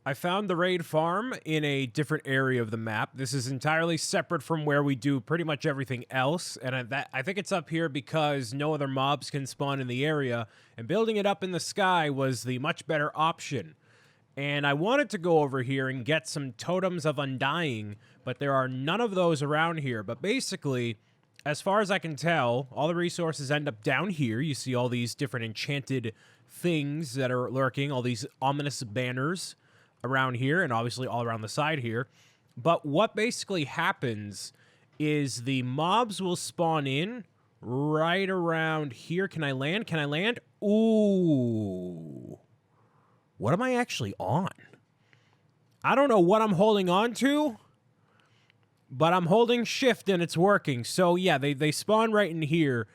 I found the raid farm in a different area of the map. This is entirely separate from where we do pretty much everything else, and I think it's up here because no other mobs can spawn in the area, and building it up in the sky was the much better option. And I wanted to go over here and get some totems of undying, but there are none of those around here. But basically, as far as I can tell, all the resources end up down here. You see all these different enchanted things that are lurking, all these ominous banners around here, and obviously all around the side here. But what basically happens is the mobs will spawn in right around here. Can I land? Can I land? Ooh. What am I actually on? I don't know what I'm holding on to, but I'm holding shift and it's working. So yeah, they spawn right in here,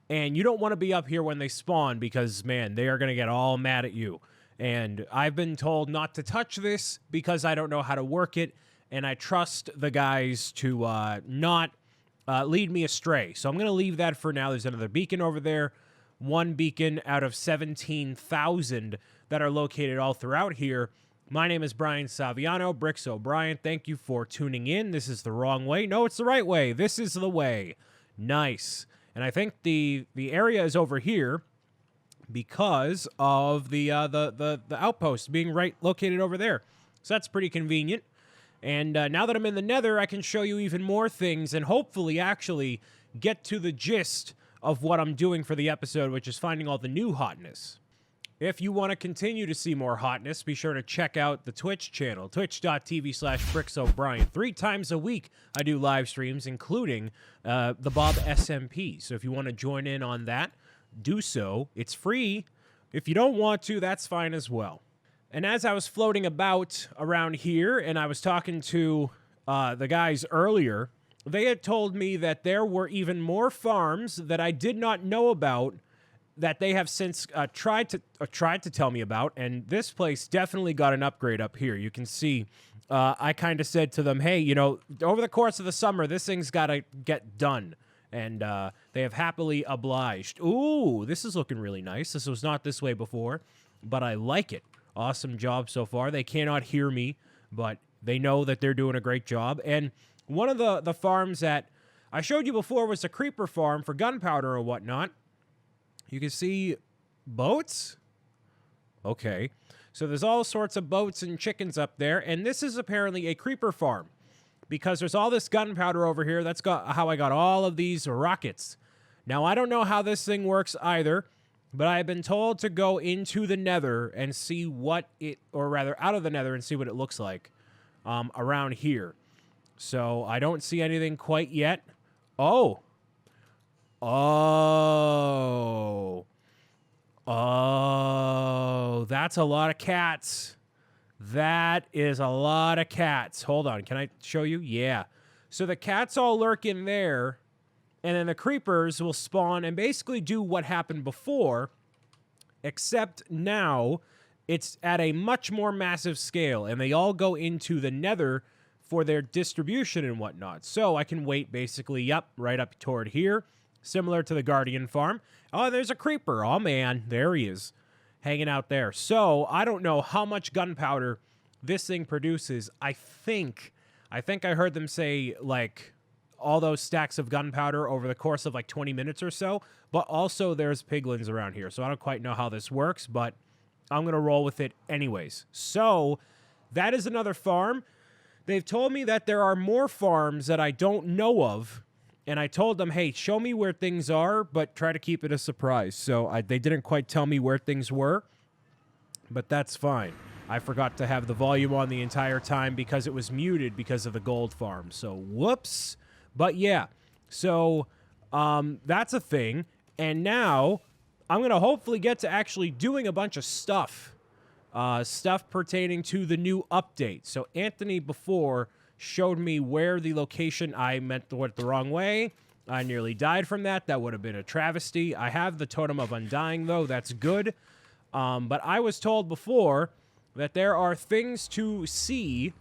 and you don't want to be up here when they spawn because, man, they are going to get all mad at you. And I've been told not to touch this because I don't know how to work it, and I trust the guys to not lead me astray. So I'm going to leave that for now. There's another beacon over there. One beacon out of 17,000 that are located all throughout here. My name is Brian Saviano, Bricks O'Brien. Thank you for tuning in. This is the wrong way. No, it's the right way. This is the way. Nice. And I think the area is over here because of the outpost being located over there. So that's pretty convenient. And now that I'm in the Nether, I can show you even more things and hopefully actually get to the gist of what I'm doing for the episode, which is finding all the new hotness. If you want to continue to see more hotness, be sure to check out the Twitch channel, twitch.tv/BricksO'Brien. 3 times a week, I do live streams, including the Bob SMP. So if you want to join in on that, do so. It's free. If you don't want to, that's fine as well. And as I was floating about around here, and I was talking to the guys earlier, they had told me that there were even more farms that I did not know about that they have since tried to tell me about, and this place definitely got an upgrade up here. You can see I kind of said to them, hey, you know, over the course of the summer, this thing's got to get done. And they have happily obliged. Ooh, this is looking really nice. This was not this way before, but I like it. Awesome job so far. They cannot hear me, but they know that they're doing a great job. And one of the farms that I showed you before was a creeper farm for gunpowder or whatnot. You can see boats. Okay. So there's all sorts of boats and chickens up there, and this is apparently a creeper farm, because there's all this gunpowder over here. That's how I got all of these rockets. Now, I don't know how this thing works either, but I've been told to go into the Nether and see what it, or rather out of the Nether and see what it looks like around here. So I don't see anything quite yet. Oh. Oh, that's a lot of cats. That is a lot of cats. Hold on. Can I show you? Yeah. So the cats all lurk in there, and then the creepers will spawn and basically do what happened before, except now it's at a much more massive scale, and they all go into the Nether for their distribution and whatnot. So I can wait basically, yep, right up toward here, similar to the Guardian farm. Oh, there's a creeper. Oh, man. There he is, hanging out there. So I don't know how much gunpowder this thing produces. I think I heard them say, like, all those stacks of gunpowder over the course of, like, 20 minutes or so. But also there's piglins around here. So I don't quite know how this works, but I'm going to roll with it anyways. So that is another farm. They've told me that there are more farms that I don't know of. And I told them, hey, show me where things are, but try to keep it a surprise. So they didn't quite tell me where things were, but that's fine. I forgot to have the volume on the entire time because it was muted because of the gold farm. So whoops. But yeah, so that's a thing. And now I'm going to hopefully get to actually doing a bunch of stuff. Stuff pertaining to the new update. So Anthony before showed me where the location, I meant the wrong way. I nearly died from that. That would have been a travesty. I have the Totem of Undying, though. That's good. But I was told before that there are things to see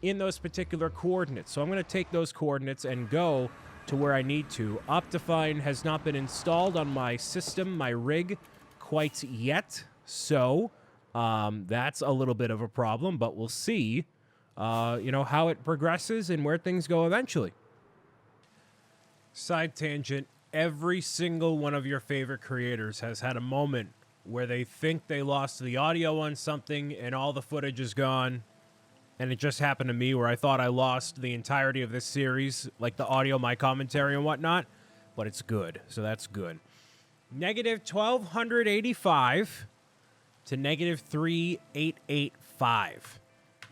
in those particular coordinates. So I'm going to take those coordinates and go to where I need to. Optifine has not been installed on my system, my rig, quite yet. So That's a little bit of a problem, but we'll see, how it progresses and where things go eventually. Side tangent, every single one of your favorite creators has had a moment where they think they lost the audio on something and all the footage is gone. And it just happened to me where I thought I lost the entirety of this series, like the audio, my commentary and whatnot, but it's good, so that's good. Negative 1,285 to negative 3,885.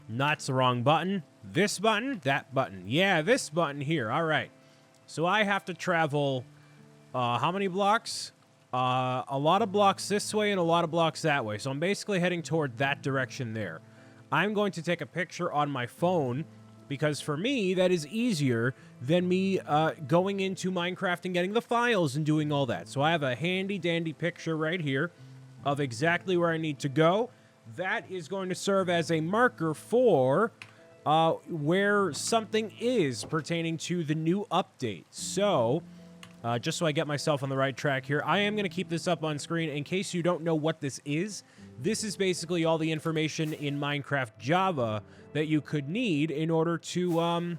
Not the wrong button. This button, that button. Yeah, this button here. All right. So I have to travel, how many blocks? A lot of blocks this way and a lot of blocks that way. So I'm basically heading toward that direction there. I'm going to take a picture on my phone because for me, that is easier than me going into Minecraft and getting the files and doing all that. So I have a handy-dandy picture right here of exactly where I need to go. That is going to serve as a marker for where something is pertaining to the new update. So, just so I get myself on the right track here, I am going to keep this up on screen in case you don't know what this is. This is basically all the information in Minecraft Java that you could need in order to,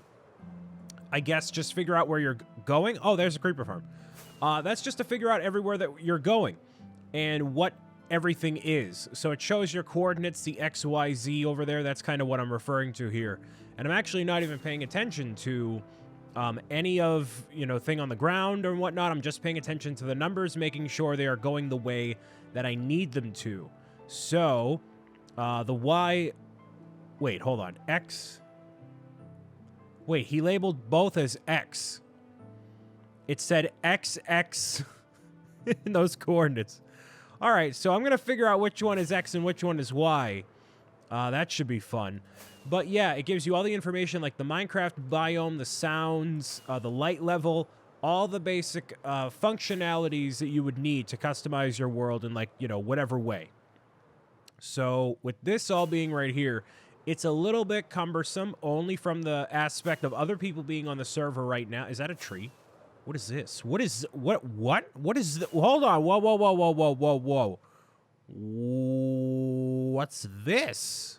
I guess, just figure out where you're going. Oh, there's a creeper farm. That's just to figure out everywhere that you're going and what everything is. So it shows your coordinates, the X, Y, Z over there. That's kind of what I'm referring to here. And I'm actually not even paying attention to any of, thing on the ground or whatnot. I'm just paying attention to the numbers, making sure they are going the way that I need them to. So, the Y... Wait, hold on. X... Wait, he labeled both as X. It said XX in those coordinates. All right, so I'm going to figure out which one is X and which one is Y. That should be fun. But yeah, it gives you all the information like the Minecraft biome, the sounds, the light level, all the basic functionalities that you would need to customize your world in whatever way. So with this all being right here, it's a little bit cumbersome only from the aspect of other people being on the server right now. Is that a tree? What is this? What is hold on. Whoa. What's this?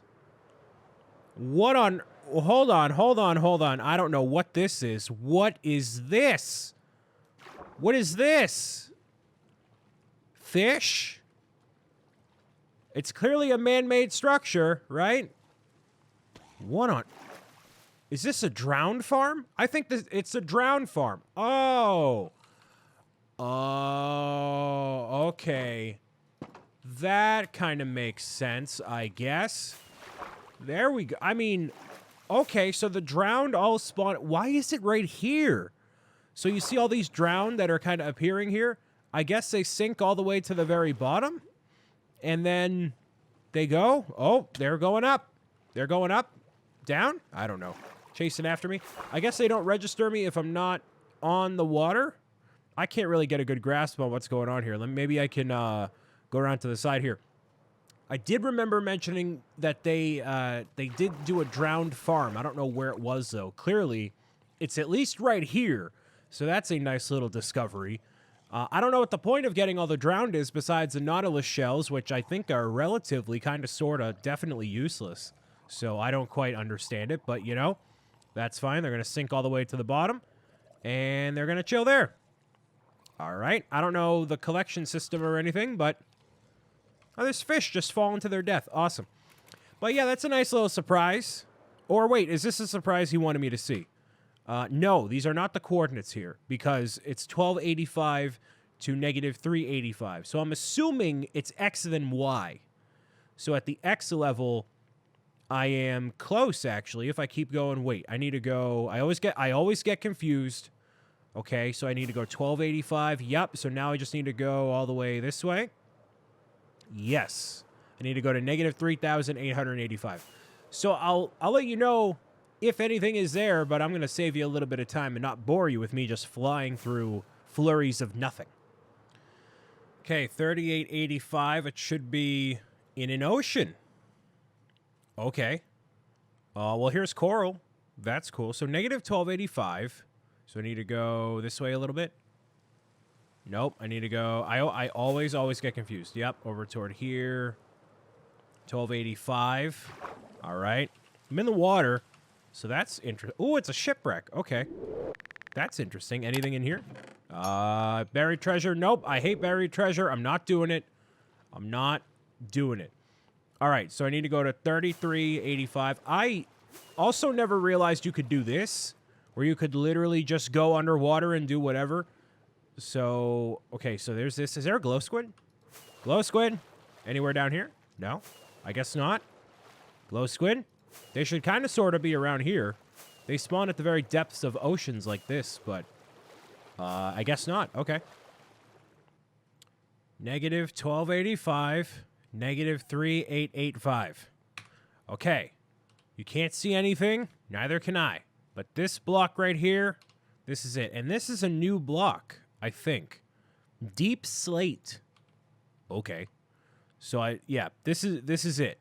What on, hold on. I don't know what this is. What is this? What is this? Fish? It's clearly a man-made structure, right? What on... Is this a drowned farm? I think it's a drowned farm. Oh. Oh, okay. That kind of makes sense, I guess. There we go. I mean, okay, so the drowned all spawn... Why is it right here? So you see all these drowned that are kind of appearing here? I guess they sink all the way to the very bottom. And then they go. Oh, they're going up. They're going up. Down? I don't know. Chasing after me. I guess they don't register me if I'm not on the water. I can't really get a good grasp on what's going on here. Maybe I can go around to the side here. I did remember mentioning that they did do a drowned farm. I don't know where it was, though. Clearly, it's at least right here. So that's a nice little discovery. I don't know what the point of getting all the drowned is besides the Nautilus shells, which I think are relatively kind of, sort of, definitely useless. So I don't quite understand it, but, that's fine. They're going to sink all the way to the bottom, and they're going to chill there. All right. I don't know the collection system or anything, but... Oh, there's fish just falling to their death. Awesome. But yeah, that's a nice little surprise. Or wait, is this a surprise he wanted me to see? No, these are not the coordinates here, because it's 1285 to negative 385. So I'm assuming it's X then Y. So at the X level... I am close, actually. If I keep going, wait, I need to go... I always get confused. Okay, so I need to go 1285. Yep, so now I just need to go all the way this way. Yes. I need to go to negative 3,885. So I'll let you know if anything is there, but I'm going to save you a little bit of time and not bore you with me just flying through flurries of nothing. Okay, 3885. It should be in an ocean. Okay. Well, here's coral. That's cool. So negative 1285. So I need to go this way a little bit. Nope. I need to go... I always get confused. Yep. Over toward here. 1285. All right. I'm in the water, so that's interesting. Oh, it's a shipwreck. Okay. That's interesting. Anything in here? Buried treasure. Nope. I hate buried treasure. I'm not doing it. I'm not doing it. All right, so I need to go to 3385. I also never realized you could do this, where you could literally just go underwater and do whatever. So, okay, so there's this. Is there a glow squid? Glow squid? Anywhere down here? No? I guess not. Glow squid? They should kind of sort of be around here. They spawn at the very depths of oceans like this, but I guess not. Okay. Negative 1285. Negative 3885. Okay. You can't see anything. Neither can I. But this block right here, this is it. And this is a new block, I think. Deep slate. Okay. So this is it.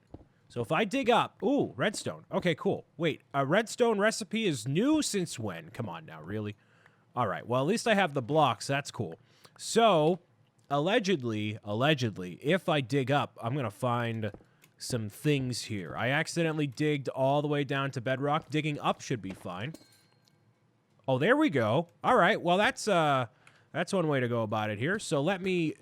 So if I dig up, ooh, redstone. Okay, cool. Wait, a redstone recipe is new since when? Come on now, really? All right. Well, at least I have the blocks. That's cool. So allegedly, if I dig up, I'm going to find some things here. I accidentally digged all the way down to bedrock. Digging up should be fine. Oh, there we go. All right. Well, that's one way to go about it here. So let me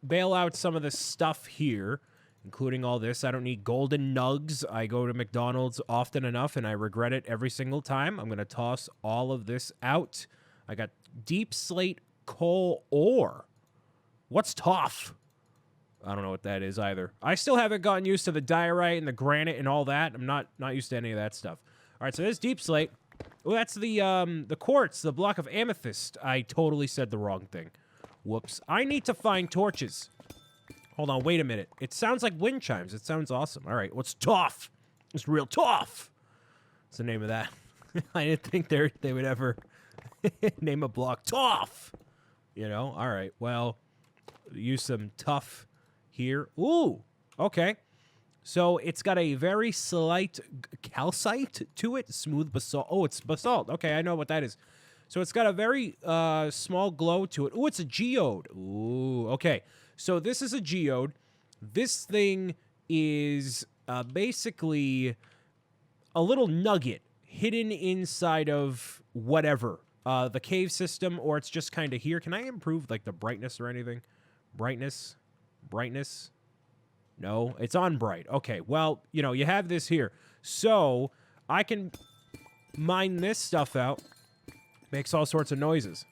bail out some of the stuff here, including all this. I don't need golden nugs. I go to McDonald's often enough, and I regret it every single time. I'm going to toss all of this out. I got deep slate coal ore. What's tough? I don't know what that is either. I still haven't gotten used to the diorite and the granite and all that. I'm not used to any of that stuff. All right, so there's deep slate. Oh, that's the quartz, the block of amethyst. I totally said the wrong thing. Whoops. I need to find torches. Hold on, wait a minute. It sounds like wind chimes. It sounds awesome. All right, what's tough? It's real tough. What's the name of that? I didn't think they would ever name a block tough. You know? All right, well, use some tough here. Ooh, okay. So it's got a very slight calcite to it. Smooth basalt. Oh, it's basalt. Okay, I know what that is. So it's got a very small glow to it. Ooh, it's a geode. Ooh, okay. So this is a geode. This thing is basically a little nugget hidden inside of whatever. The cave system, or it's just kind of here. Can I improve, like, the brightness or anything? Brightness? Brightness? No, it's on bright. Okay, well, you know, you have this here. So I can mine this stuff out. Makes all sorts of noises.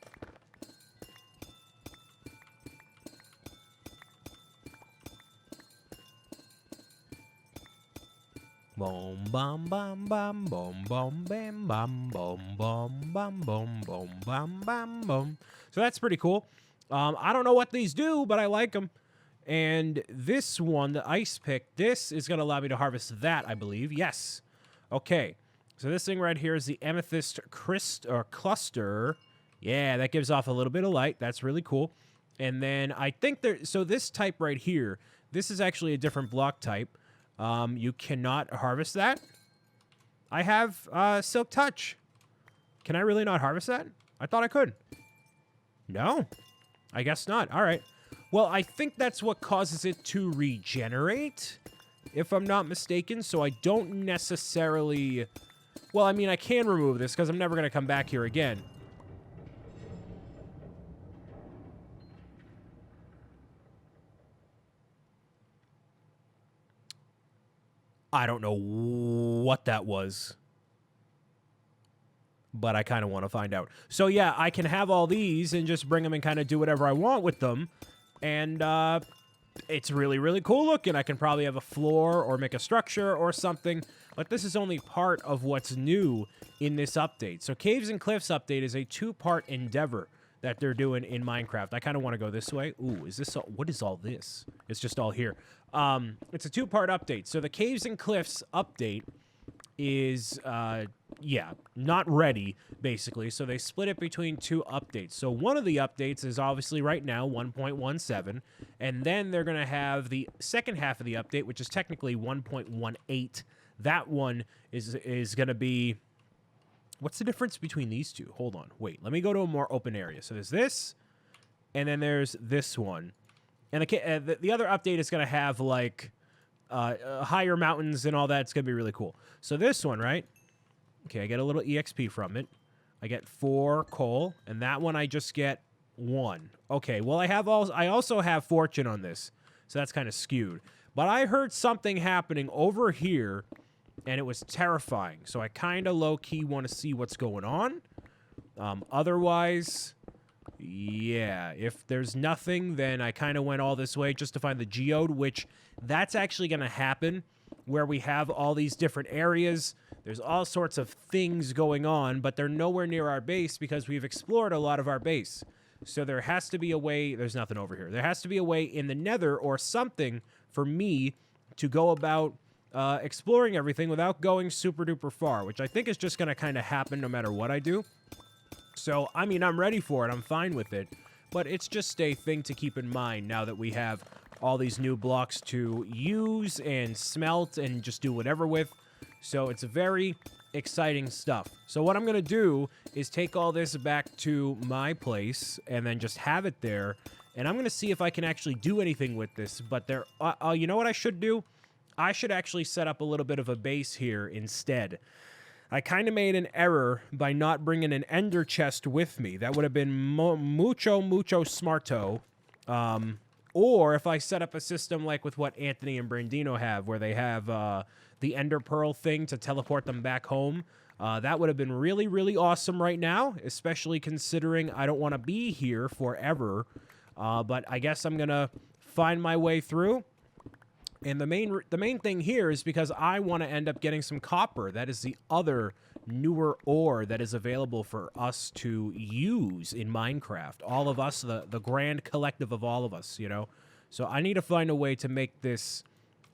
Boom, bum, bum, bum, boom, boom, bam, bum, boom, boom, bum, boom, boom, bum, bum, boom. So that's pretty cool. I don't know what these do, but I like them. And this one, the ice pick, this is going to allow me to harvest that, I believe. Yes. Okay. So this thing right here is the amethyst cluster. Yeah, that gives off a little bit of light. That's really cool. And then I think so this type right here, this is actually a different block type. You cannot harvest that. I have silk touch. Can I really not harvest that? I thought I could. No, I guess not. All right. Well, I think that's what causes it to regenerate, if I'm not mistaken. So I don't necessarily... Well, I mean, I can remove this because I'm never going to come back here again. I don't know what that was, but I kind of want to find out. So, yeah, I can have all these and just bring them and kind of do whatever I want with them. And it's really, really cool looking. I can probably have a floor or make a structure or something. But this is only part of what's new in this update. So Caves and Cliffs update is a 2-part endeavor that they're doing in Minecraft. I kind of want to go this way. Ooh, is this what is all this? It's just all here. It's a 2-part update. So the Caves and Cliffs update is, yeah, not ready, basically. So they split it between 2 updates. So one of the updates is obviously right now 1.17, and then they're going to have the second half of the update, which is technically 1.18. That one is going to be... What's the difference between these two? Hold on. Wait, let me go to a more open area. So there's this, and then there's this one. And the other update is going to have, like, higher mountains and all that. It's going to be really cool. So this one, right? Okay, I get a little EXP from it. I get 4 coal, and that one I just get 1. Okay, well, I also have fortune on this, so that's kind of skewed. But I heard something happening over here, and it was terrifying. So I kind of low-key want to see what's going on. Otherwise, yeah, if there's nothing, then I kind of went all this way just to find the geode, which that's actually going to happen where we have all these different areas. There's all sorts of things going on, but they're nowhere near our base because we've explored a lot of our base. So there has to be a way. There's nothing over here. There has to be a way in the nether or something for me to go about exploring everything without going super duper far, which I think is just going to kind of happen no matter what I do. So, I mean, I'm ready for it. I'm fine with it. But it's just a thing to keep in mind now that we have all these new blocks to use and smelt and just do whatever with. So it's very exciting stuff. So what I'm going to do is take all this back to my place and then just have it there. And I'm going to see if I can actually do anything with this. But there, you know what I should do? I should actually set up a little bit of a base here instead. I kind of made an error by not bringing an ender chest with me. That would have been mucho smarto. Or if I set up a system like with what Anthony and Brandino have, where they have the ender pearl thing to teleport them back home, that would have been really, really awesome right now, especially considering I don't want to be here forever. But I guess I'm going to find my way through. And the main thing here is because I want to end up getting some copper. That is the other newer ore that is available for us to use in Minecraft. All of us, the grand collective of all of us, you know. So I need to find a way to make this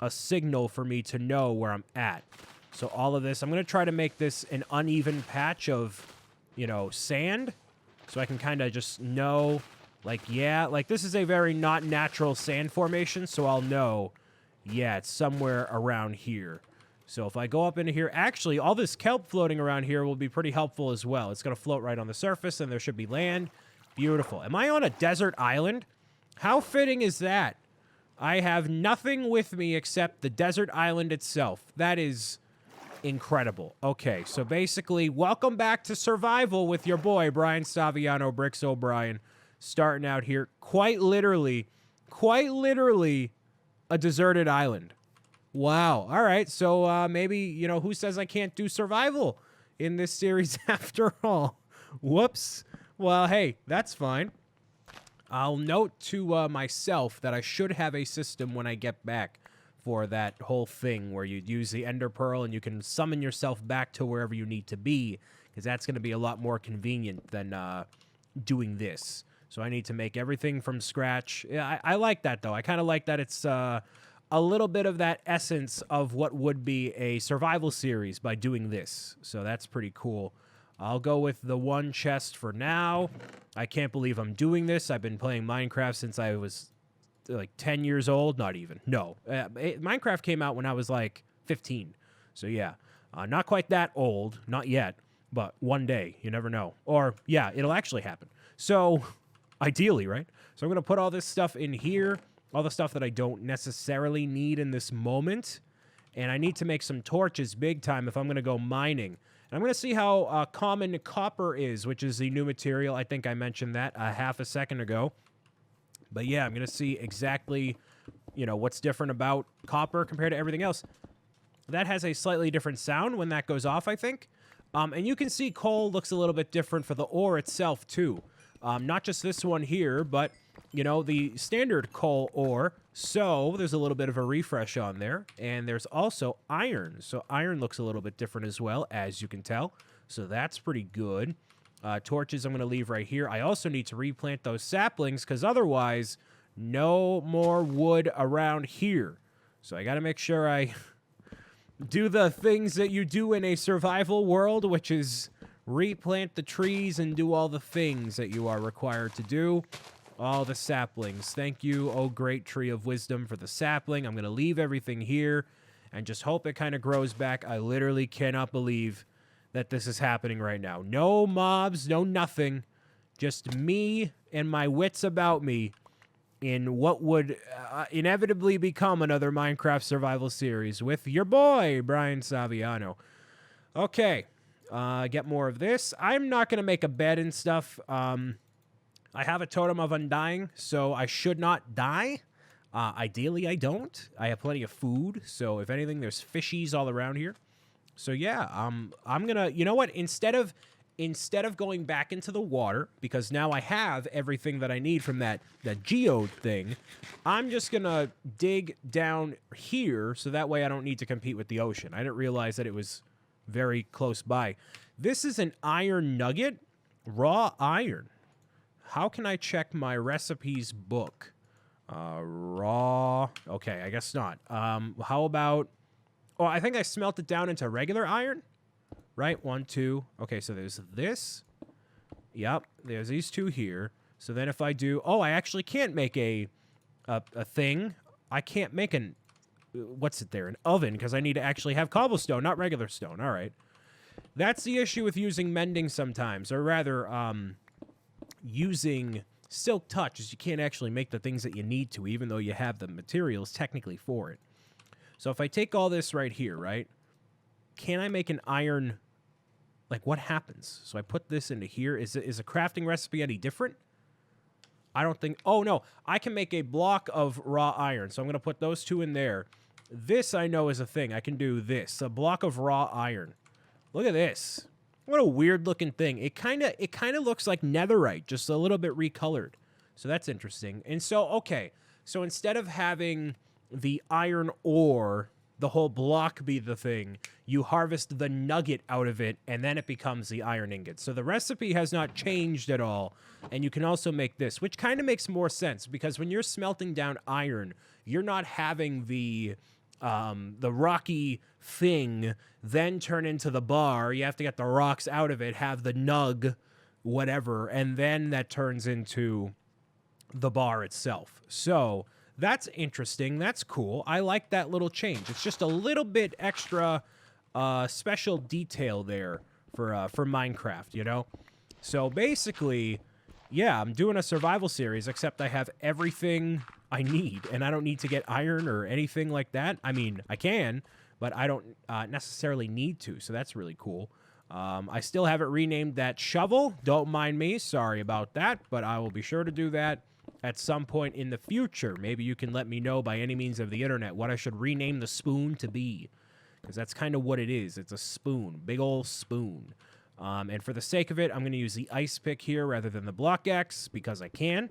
a signal for me to know where I'm at. So all of this, I'm going to try to make this an uneven patch of, you know, sand. So I can kind of just know, like, yeah, like this is a very not natural sand formation. So I'll know, yeah, it's somewhere around here. So if I go up into here, actually, all this kelp floating around here will be pretty helpful as well. It's going to float right on the surface, and there should be land. Beautiful. Am I on a desert island? How fitting is that? I have nothing with me except the desert island itself. That is incredible. Okay, so basically, welcome back to survival with your boy, Brian Saviano, Bricks O'Brien, starting out here. Quite literally, a deserted island. Wow. All right. So maybe, you know, who says I can't do survival in this series after all? Whoops. Well, hey, that's fine. I'll note to myself that I should have a system when I get back for that whole thing where you use the ender pearl and you can summon yourself back to wherever you need to be, because that's going to be a lot more convenient than doing this. So I need to make everything from scratch. Yeah, I like that, though. I kind of like that it's a little bit of that essence of what would be a survival series by doing this. So that's pretty cool. I'll go with the one chest for now. I can't believe I'm doing this. I've been playing Minecraft since I was like 10 years old. Not even. No. Minecraft came out when I was like 15. So yeah, not quite that old. Not yet. But one day. You never know. Or yeah, it'll actually happen. So ideally, right? So I'm going to put all this stuff in here. All the stuff that I don't necessarily need in this moment. And I need to make some torches big time if I'm going to go mining. And I'm going to see how common copper is, which is the new material. I think I mentioned that half a second ago. But yeah, I'm going to see exactly, you know, what's different about copper compared to everything else. That has a slightly different sound when that goes off, I think. And you can see coal looks a little bit different for the ore itself, too. Not just this one here, but, you know, the standard coal ore. So there's a little bit of a refresh on there. And there's also iron. So iron looks a little bit different as well, as you can tell. So that's pretty good. Torches I'm going to leave right here. I also need to replant those saplings because otherwise, no more wood around here. So I got to make sure I do the things that you do in a survival world, which is replant the trees and do all the things that you are required to do. All the saplings. Thank you, oh great tree of wisdom, for the sapling. I'm going to leave everything here and just hope it kind of grows back. I literally cannot believe that this is happening right now. No mobs, no nothing. Just me and my wits about me in what would inevitably become another Minecraft survival series with your boy, Brian Saviano. Okay, get more of this. I'm not going to make a bed and stuff. I have a totem of undying, so I should not die. Ideally, I don't. I have plenty of food, so if anything, there's fishies all around here. So yeah, I'm gonna, you know what? Instead of going back into the water, because now I have everything that I need from that geode thing, I'm just gonna dig down here, so that way I don't need to compete with the ocean. I didn't realize that it was very close by. This is an iron nugget, raw iron. How can I check my recipes book? Raw. Okay, I guess not. How about... Oh, I think I smelt it down into regular iron. Right? 1, 2. Okay, so there's this. Yep, there's these two here. So then if I do... Oh, I actually can't make a thing. I can't make an... What's it there? An oven, because I need to actually have cobblestone, not regular stone. All right. That's the issue with using mending sometimes. Or rather, using silk touch is you can't actually make the things that you need to, even though you have the materials technically for it. So if I take all this right here, right? Can I make an iron... Like, what happens? So I put this into here. Is a crafting recipe any different? I don't think... Oh, no. I can make a block of raw iron. So I'm going to put those two in there. This, I know, is a thing. I can do this. A block of raw iron. Look at this. What a weird-looking thing. It kind of looks like netherite, just a little bit recolored. So that's interesting. And so, okay. So instead of having the iron ore... the whole block be the thing, you harvest the nugget out of it, and then it becomes the iron ingot. So the recipe has not changed at all, and you can also make this, which kind of makes more sense, because when you're smelting down iron, you're not having the rocky thing then turn into the bar. You have to get the rocks out of it, have the nug, whatever, and then that turns into the bar itself. So... that's interesting. That's cool. I like that little change. It's just a little bit extra special detail there for Minecraft, you know? So basically, yeah, I'm doing a survival series, except I have everything I need, and I don't need to get iron or anything like that. I mean, I can, but I don't necessarily need to, so that's really cool. I still haven't renamed that shovel. Don't mind me. Sorry about that, but I will be sure to do that at some point in the future. Maybe you can let me know by any means of the internet what I should rename the spoon to be, because that's kind of what it is. It's a spoon, big old spoon. And for the sake of it, I'm going to use the ice pick here rather than the block axe, because I can.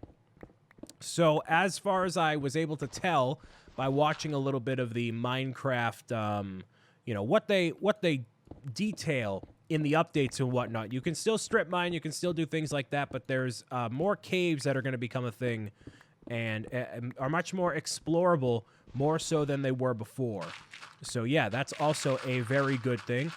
So as far as I was able to tell by watching a little bit of the Minecraft, you know, what they detail in the updates and whatnot. You can still strip mine, you can still do things like that, but there's more caves that are going to become a thing and are much more explorable, more so than they were before. So yeah, that's also a very good thing.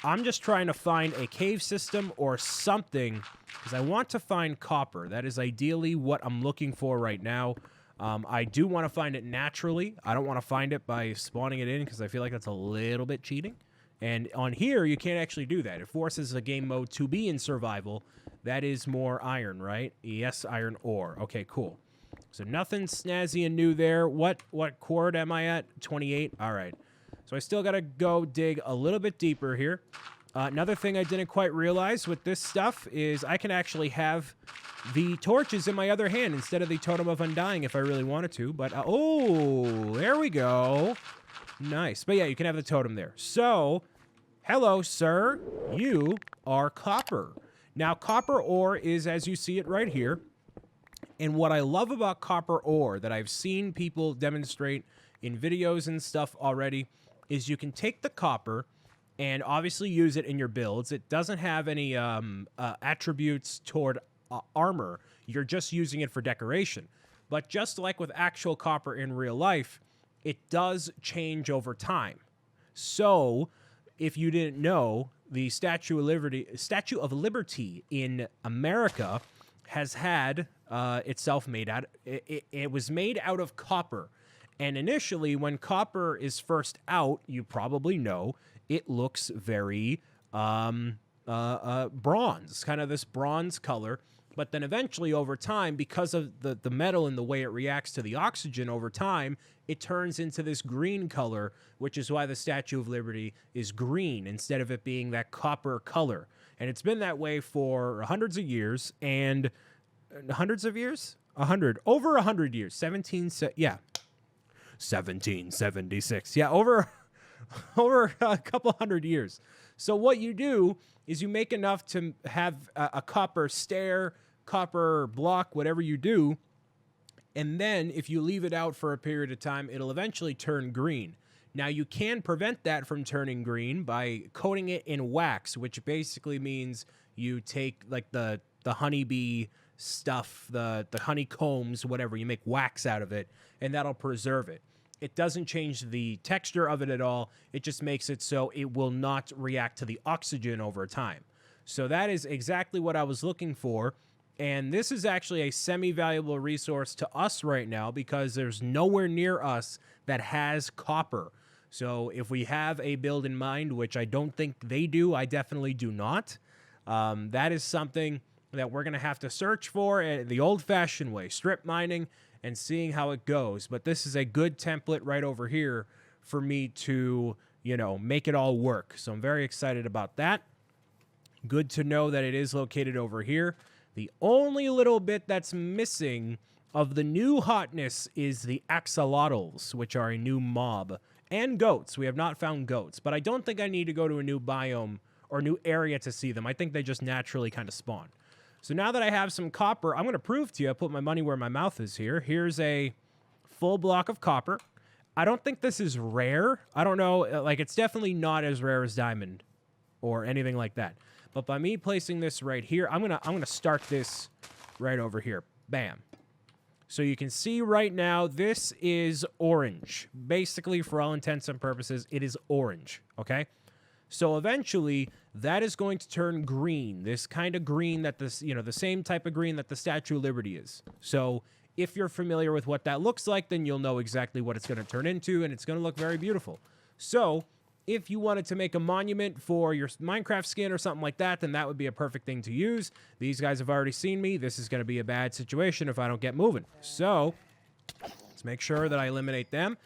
I'm just trying to find a cave system or something, because I want to find copper. That is ideally what I'm looking for right now. I do want to find it naturally. I don't want to find it by spawning it in, because I feel like that's a little bit cheating. And on here, you can't actually do that. It forces a game mode to be in survival. That is more iron, right? Yes, iron ore. Okay, cool. So nothing snazzy and new there. What chord am I at? 28? All right. So I still got to go dig a little bit deeper here. Another thing I didn't quite realize with this stuff is I can actually have the torches in my other hand instead of the Totem of Undying if I really wanted to. But, oh, there we go. Nice. But yeah, you can have the totem there. So, hello, sir. You are copper. Now, copper ore is as you see it right here. And what I love about copper ore that I've seen people demonstrate in videos and stuff already is you can take the copper and obviously use it in your builds. It doesn't have any attributes toward armor. You're just using it for decoration. But just like with actual copper in real life, it does change over time. So, if you didn't know, the Statue of Liberty in America has had itself made out... It was made out of copper. And initially, when copper is first out, you probably know, it looks very bronze. Kind of this bronze color. But then eventually over time, because of the metal and the way it reacts to the oxygen over time, it turns into this green color, which is why the Statue of Liberty is green instead of it being that copper color. And it's been that way for hundreds of years, and hundreds of years? Over 100 years. 1776. Yeah, over a couple hundred years. So what you do is you make enough to have a copper stair, copper block, whatever you do, and then if you leave it out for a period of time, it'll eventually turn green. Now, you can prevent that from turning green by coating it in wax, which basically means you take like the honeybee stuff, the honeycombs, whatever, you make wax out of it, and that'll preserve it. It doesn't change the texture of it at all. It just makes it so it will not react to the oxygen over time. So that is exactly what I was looking for. And this is actually a semi-valuable resource to us right now because there's nowhere near us that has copper. So if we have a build in mind, which I don't think they do, I definitely do not, that is something that we're going to have to search for the old-fashioned way, strip mining and seeing how it goes. But this is a good template right over here for me to, make it all work. So I'm very excited about that. Good to know that it is located over here. The only little bit that's missing of the new hotness is the axolotls, which are a new mob, and goats. We have not found goats, but I don't think I need to go to a new biome or new area to see them. I think they just naturally kind of spawn. So now that I have some copper, I'm going to prove to you, I put my money where my mouth is here. Here's a full block of copper. I don't think this is rare. I don't know. Like, it's definitely not as rare as diamond or anything like that. But by me placing this right here, I'm gonna start this right over here. Bam. So you can see right now, this is orange. Basically, for all intents and purposes, it is orange, okay? So eventually, that is going to turn green. This kind of green that this, the same type of green that the Statue of Liberty is. So if you're familiar with what that looks like, then you'll know exactly what it's going to turn into, and it's going to look very beautiful. So if you wanted to make a monument for your Minecraft skin or something like that, then that would be a perfect thing to use. These guys have already seen me. This is going to be a bad situation if I don't get moving. So let's make sure that I eliminate them.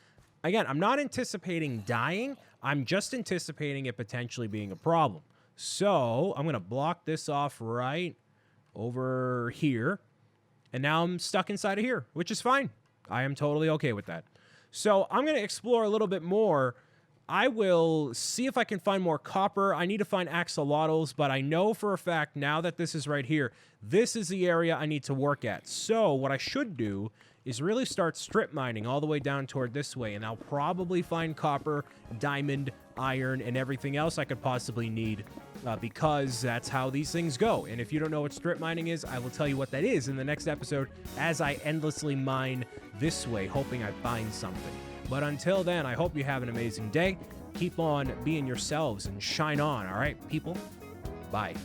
Again, I'm not anticipating dying. I'm just anticipating it potentially being a problem. So I'm going to block this off right over here. And now I'm stuck inside of here, which is fine. I am totally okay with that. So I'm going to explore a little bit more. I will see if I can find more copper. I need to find axolotls, but I know for a fact now that this is right here, this is the area I need to work at. So what I should do is really start strip mining all the way down toward this way, and I'll probably find copper, diamond, iron, and everything else I could possibly need because that's how these things go. And if you don't know what strip mining is, I will tell you what that is in the next episode as I endlessly mine this way, hoping I find something. But until then, I hope you have an amazing day. Keep on being yourselves and shine on, all right, people? Bye.